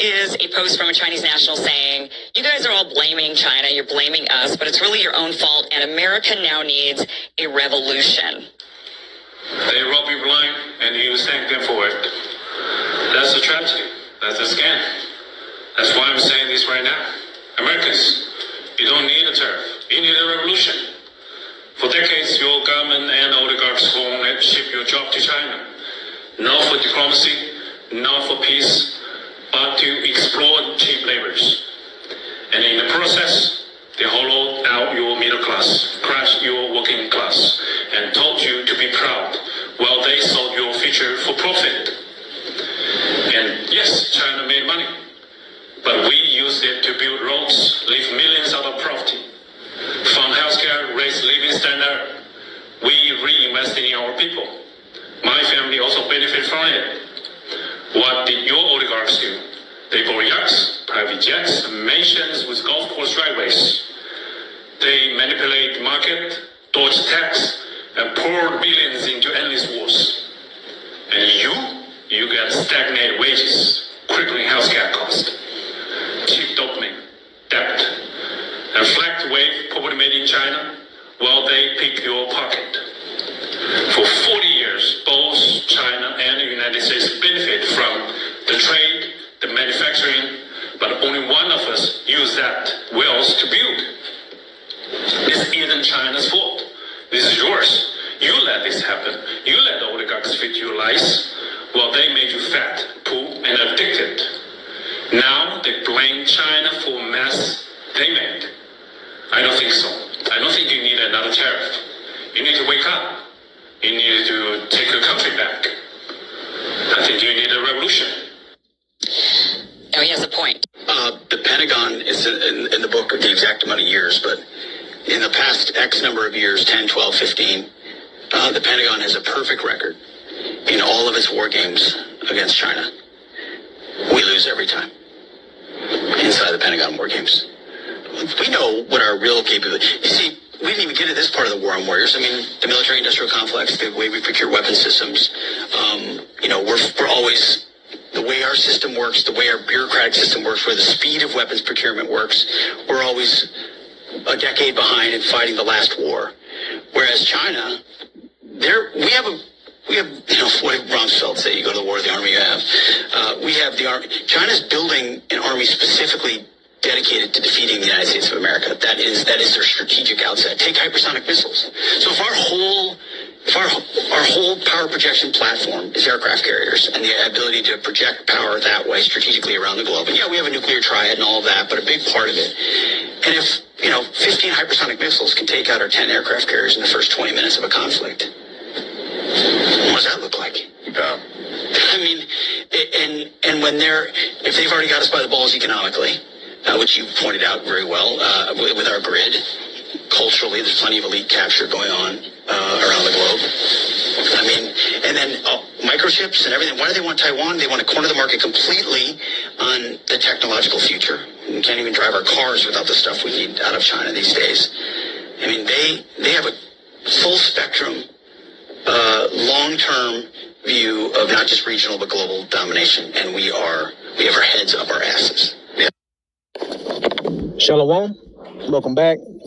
is a post from a Chinese national saying, you guys are all blaming China, you're blaming us, but it's really your own fault, and America now needs a revolution. They rob you blind, and you thank them for it. That's a tragedy. That's a scam. That's why I'm saying this right now. Americans, you don't need a tariff. You need a revolution. For decades, your government and oligarchs won't ship your job to China. Not for diplomacy, not for peace, but to exploit cheap laborers. And in the process, they hollowed out your middle class, crushed your working class, and taught you to be proud while they sold your future for profit. And yes, China made money, but we used it to build roads, leave millions out of poverty, fund healthcare, raise living standard. We reinvested in our people. My family also benefited from it. What did your oligarchs do? They bought yachts, private jets, mansions with golf course driveways. They manipulate the market, dodge tax, and pour billions into endless wars. And you get stagnant wages, crippling healthcare costs, cheap dopamine, debt, and flag wave poverty made in China while they pick your pocket. For 40 years, both China and the United States benefit from the trade, the manufacturing, but only one of us use that wealth to build. This isn't China's fault. This is yours. You let this happen. You let the oligarchs feed you lies while they made you fat, poor, and addicted. Now they blame China for mess they made. I don't think so. I don't think you need another tariff. You need to wake up. You need to take your country back. I think you need a revolution. Oh, he has a point. The Pentagon is in the book the exact amount of years, but in the past X number of years, 10, 12, 15, the Pentagon has a perfect record in all of its war games against China. We lose every time inside the Pentagon war games. We know what our real capability. You see, we didn't even get to this part of the war on warriors. I mean, the military-industrial complex, the way we procure weapon systems. We're always, the way our system works, the way our bureaucratic system works, where the speed of weapons procurement works, we're always a decade behind in fighting the last war. Whereas China, we have, what did Rumsfeld say? You go to the war, the army you have. We have the army. China's building an army specifically dedicated to defeating the United States of America. That is their strategic outset. Take hypersonic missiles. So if our whole power projection platform is aircraft carriers and the ability to project power that way strategically around the globe. And yeah, we have a nuclear triad and all of that, but a big part of it. And if, 15 hypersonic missiles can take out our 10 aircraft carriers in the first 20 minutes of a conflict, what does that look like? Yeah. I mean, and if they've already got us by the balls economically, which you pointed out very well, with our grid, culturally, there's plenty of elite capture going on around the globe. I mean, and then microchips and everything. Why do they want Taiwan? They want to corner the market completely on the technological future. We can't even drive our cars without the stuff we need out of China these days. I mean, they have a full spectrum, long-term view of not just regional but global domination, and we have our heads up our asses. Shalom, welcome back.